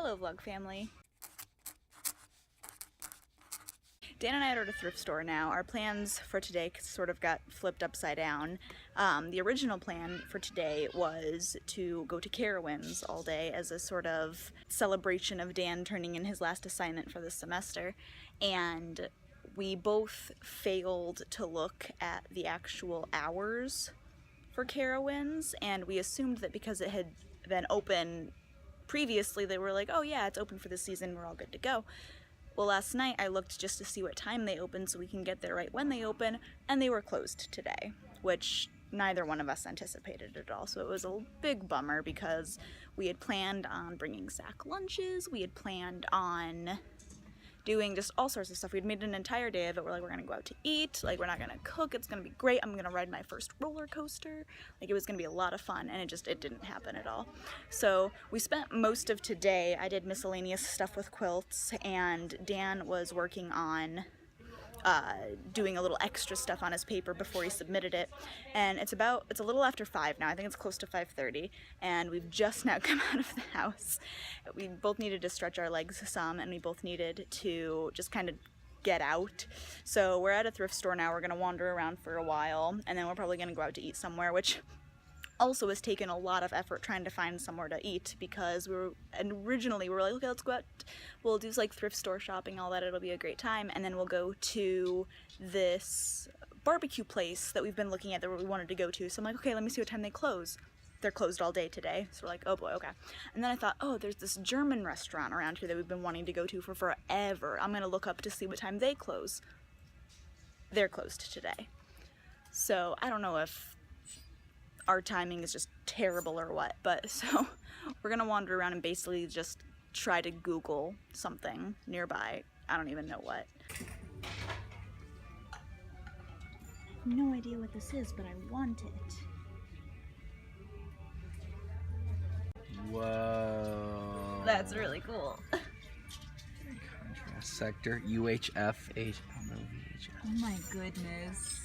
Hello vlog family. Dan and I are at a thrift store now. Our plans for today sort of got flipped upside down. The original plan for today was to go to Carowinds all day as a sort of celebration of Dan turning in his last assignment for the semester, and we both failed to look at the actual hours for Carowinds, and we assumed that because it had been open previously, they were like, oh yeah, it's open for the season, we're all good to go. Well, last night I looked just to see what time they open so we can get there right when they open, and they were closed today, which neither one of us anticipated at all. So it was a big bummer because we had planned on bringing sack lunches, we had planned on doing just all sorts of stuff. We'd made an entire day of it. We're like, we're gonna go out to eat, like we're not gonna cook, it's gonna be great, I'm gonna ride my first roller coaster, like it was gonna be a lot of fun, and it didn't happen at all. So we spent most of today, I did miscellaneous stuff with quilts, and Dan was working on doing a little extra stuff on his paper before he submitted it, and it's a little after 5 now. I think it's close to 5:30, and we've just now come out of the house. We both needed to stretch our legs some, and we both needed to just kind of get out. So we're at a thrift store now. We're gonna wander around for a while, and then we're probably gonna go out to eat somewhere, which also has taken a lot of effort trying to find somewhere to eat, because originally we were like, okay, let's go out, we'll do like thrift store shopping, all that, it'll be a great time, and then we'll go to this barbecue place that we've been looking at that we wanted to go to. So I'm like, okay, let me see what time they close. They're closed all day today. So we're like, oh boy, okay. And then I thought, oh, there's this German restaurant around here that we've been wanting to go to for forever. I'm gonna look up to see what time they close. They're closed today. So I don't know if our timing is just terrible or what, but so we're gonna wander around and basically just try to Google something nearby. I don't even know what. No idea what this is, but I want it. Whoa. That's really cool. Contrast sector, UHF, H, oh no, VHF. Oh my goodness.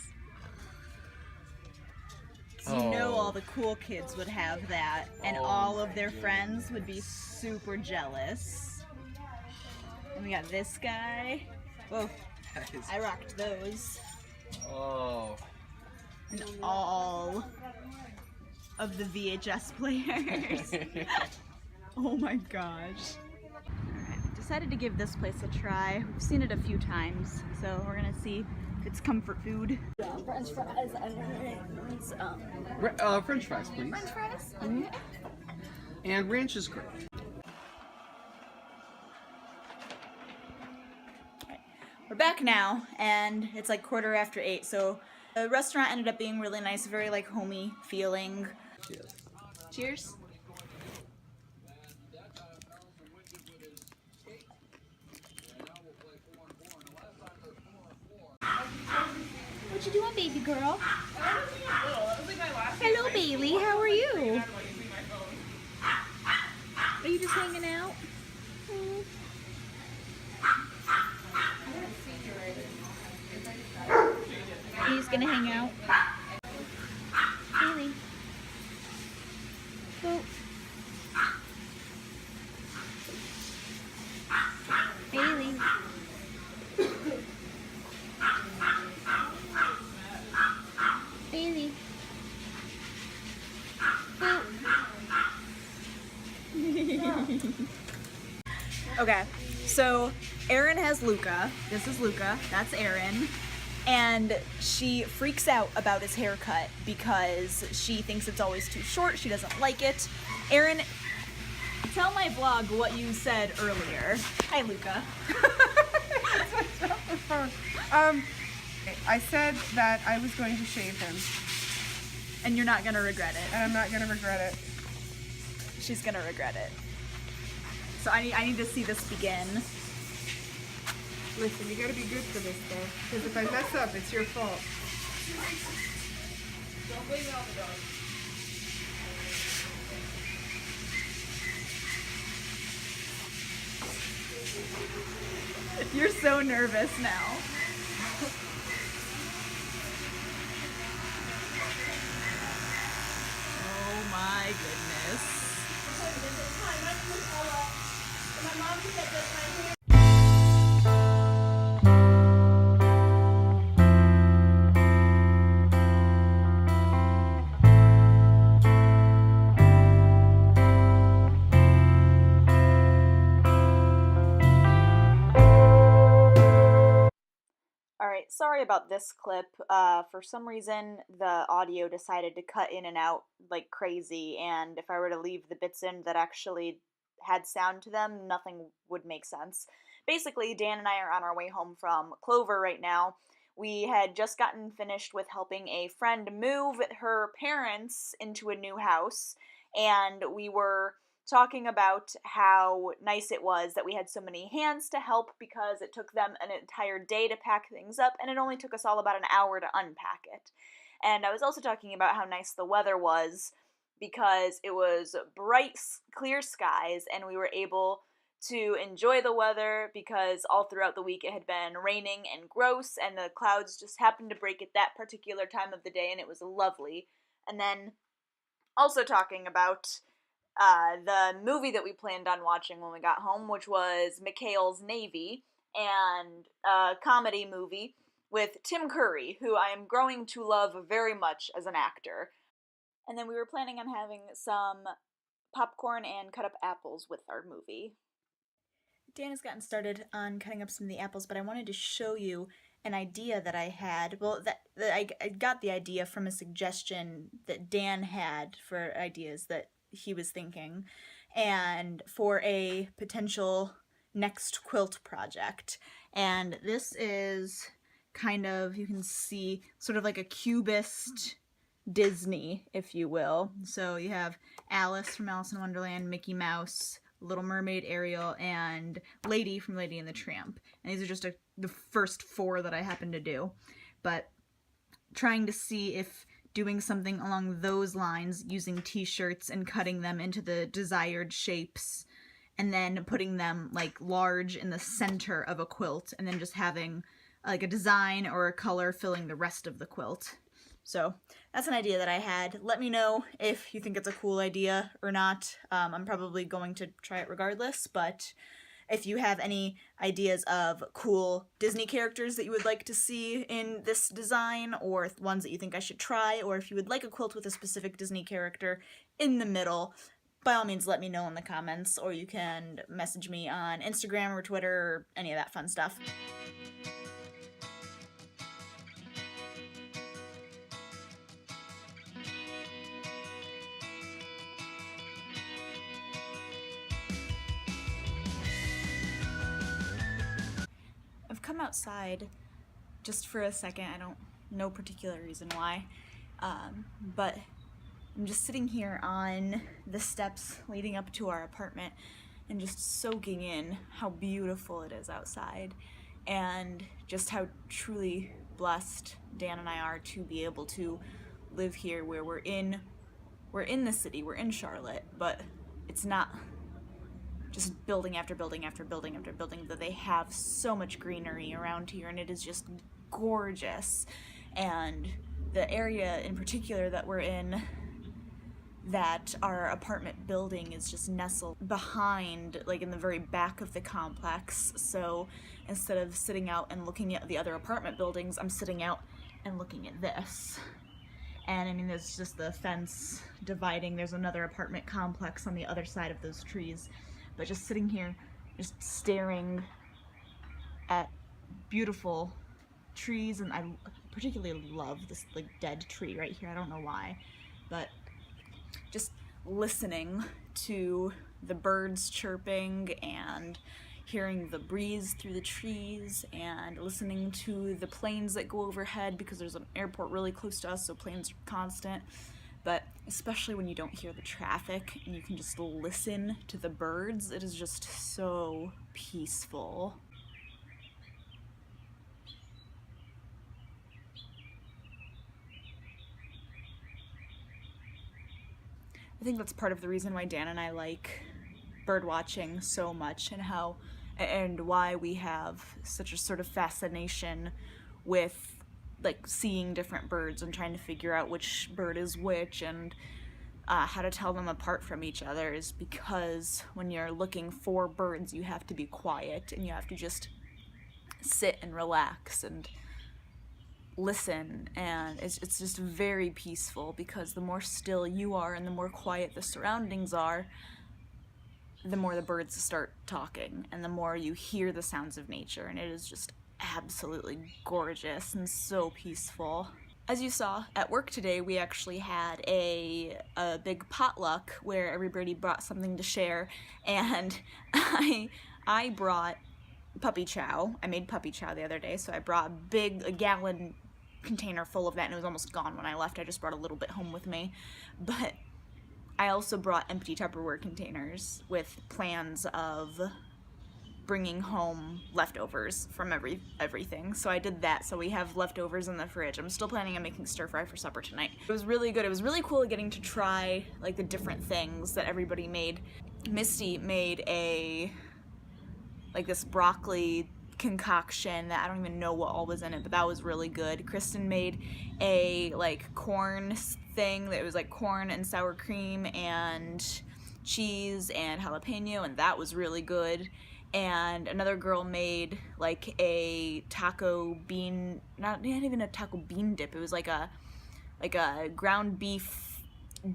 So you know all the cool kids would have that, and all of their friends would be super jealous. And we got this guy. Oh, I rocked those. Oh. And all of the VHS players. Oh my gosh. Alright, decided to give this place a try. We've seen it a few times, so we're gonna see if it's comfort food. French fries and French fries, please. French fries? Mm-hmm. And ranch is great. We're back now, and it's like 8:15, so the restaurant ended up being really nice, very like homey feeling. Cheers. Cheers. What you doing, baby girl? Hello, Bailey. How are you? Are you just hanging out? You just gonna hang out? Bailey. Go. Bailey. Bailey. Okay, so Erin has Luca. This is Luca. That's Erin. And she freaks out about his haircut because she thinks it's always too short. She doesn't like it. Erin, tell my vlog what you said earlier. Hi, Luca. I said that I was going to shave him. And you're not gonna regret it. And I'm not gonna regret it. She's gonna regret it. So I need to see this begin. Listen, you gotta be good for this though. Because if I mess up, it's your fault. Don't blame it on the dog. You're so nervous now. Oh my goodness. Alright, sorry about this clip. For some reason, the audio decided to cut in and out like crazy, and if I were to leave the bits in that actually had sound to them, nothing would make sense. Basically, Dan and I are on our way home from Clover right now. We had just gotten finished with helping a friend move her parents into a new house, and we were talking about how nice it was that we had so many hands to help because it took them an entire day to pack things up and it only took us all about an hour to unpack it. And I was also talking about how nice the weather was because it was bright, clear skies and we were able to enjoy the weather because all throughout the week it had been raining and gross and the clouds just happened to break at that particular time of the day and it was lovely. And then also talking about the movie that we planned on watching when we got home, which was McHale's Navy, and a comedy movie with Tim Curry, who I am growing to love very much as an actor. And then we were planning on having some popcorn and cut up apples with our movie. Dan has gotten started on cutting up some of the apples, but I wanted to show you an idea that I had. Well, I got the idea from a suggestion that Dan had for ideas that he was thinking, and for a potential next quilt project. And this is kind of, you can see, sort of like a cubist Disney, if you will. So you have Alice from Alice in Wonderland, Mickey Mouse, Little Mermaid, Ariel, and Lady from Lady and the Tramp. And these are just the first 4 that I happen to do. But trying to see if doing something along those lines, using t-shirts and cutting them into the desired shapes, and then putting them like large in the center of a quilt, and then just having like a design or a color filling the rest of the quilt. So that's an idea that I had. Let me know if you think it's a cool idea or not. I'm probably going to try it regardless, but if you have any ideas of cool Disney characters that you would like to see in this design, or ones that you think I should try, or if you would like a quilt with a specific Disney character in the middle, by all means let me know in the comments, or you can message me on Instagram or Twitter or any of that fun stuff. I've come outside just for a second. I don't know particular reason why, but I'm just sitting here on the steps leading up to our apartment and just soaking in how beautiful it is outside and just how truly blessed Dan and I are to be able to live here, where we're in the city, we're in Charlotte, but it's not just building after building after building after building, that they have so much greenery around here and it is just gorgeous. And the area in particular that we're in, that our apartment building is just nestled behind, like in the very back of the complex. So instead of sitting out and looking at the other apartment buildings, I'm sitting out and looking at this. And I mean, there's just the fence dividing. There's another apartment complex on the other side of those trees. But just sitting here, just staring at beautiful trees, and I particularly love this like dead tree right here. I don't know why, but just listening to the birds chirping and hearing the breeze through the trees and listening to the planes that go overhead, because there's an airport really close to us, so planes are constant. But especially when you don't hear the traffic and you can just listen to the birds, it is just so peaceful. I think that's part of the reason why Dan and I like bird watching so much, and why we have such a sort of fascination with like seeing different birds and trying to figure out which bird is which, and how to tell them apart from each other is because when you're looking for birds, you have to be quiet and you have to just sit and relax and listen, and it's just very peaceful, because the more still you are and the more quiet the surroundings are, the more the birds start talking and the more you hear the sounds of nature, and it is just absolutely gorgeous and so peaceful. As you saw, at work today we actually had a big potluck where everybody brought something to share, and I brought puppy chow. I made puppy chow the other day, so I brought a gallon container full of that, and it was almost gone when I left. I just brought a little bit home with me. But I also brought empty Tupperware containers with plans of bringing home leftovers from everything. So I did that, so we have leftovers in the fridge. I'm still planning on making stir fry for supper tonight. It was really good. It was really cool getting to try like the different things that everybody made. Misty made this broccoli concoction that I don't even know what all was in it, but that was really good. Kristen made a corn thing that was like corn and sour cream and cheese and jalapeno, and that was really good. And another girl made like a taco bean, not even a taco bean dip. It was like a ground beef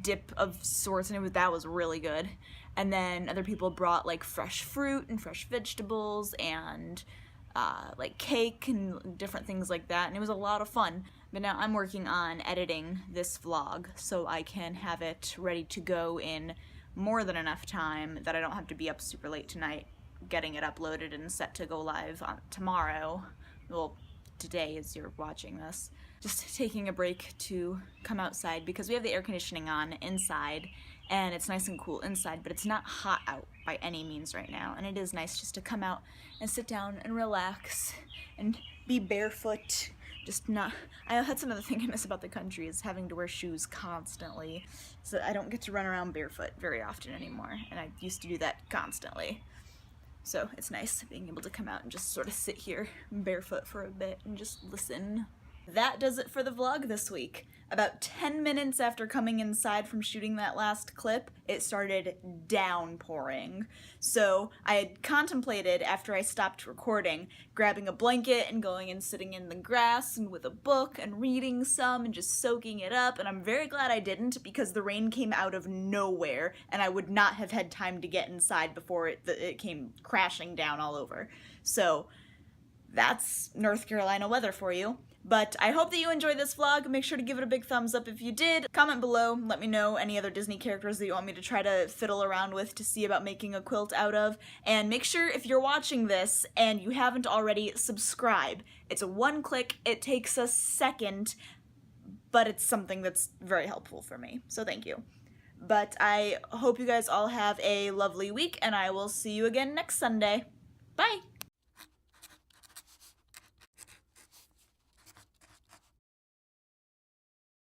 dip of sorts, and that was really good. And then other people brought like fresh fruit and fresh vegetables and like cake and different things like that, and it was a lot of fun. But now I'm working on editing this vlog so I can have it ready to go in more than enough time that I don't have to be up super late tonight getting it uploaded and set to go live on tomorrow. Well, today as you're watching this. Just taking a break to come outside because we have the air conditioning on inside and it's nice and cool inside, but it's not hot out by any means right now, and it is nice just to come out and sit down and relax and be barefoot. That's another thing I miss about the country, is having to wear shoes constantly, so I don't get to run around barefoot very often anymore, and I used to do that constantly. So it's nice being able to come out and just sort of sit here barefoot for a bit and just listen. That does it for the vlog this week. About 10 minutes after coming inside from shooting that last clip, it started downpouring. So I had contemplated, after I stopped recording, grabbing a blanket and going and sitting in the grass and with a book and reading some and just soaking it up, and I'm very glad I didn't, because the rain came out of nowhere and I would not have had time to get inside before it came crashing down all over. So that's North Carolina weather for you. But I hope that you enjoyed this vlog. Make sure to give it a big thumbs up if you did. Comment below, let me know any other Disney characters that you want me to try to fiddle around with to see about making a quilt out of. And make sure, if you're watching this and you haven't already, subscribe. It's a one click, it takes a second, but it's something that's very helpful for me, so thank you. But I hope you guys all have a lovely week, and I will see you again next Sunday. Bye!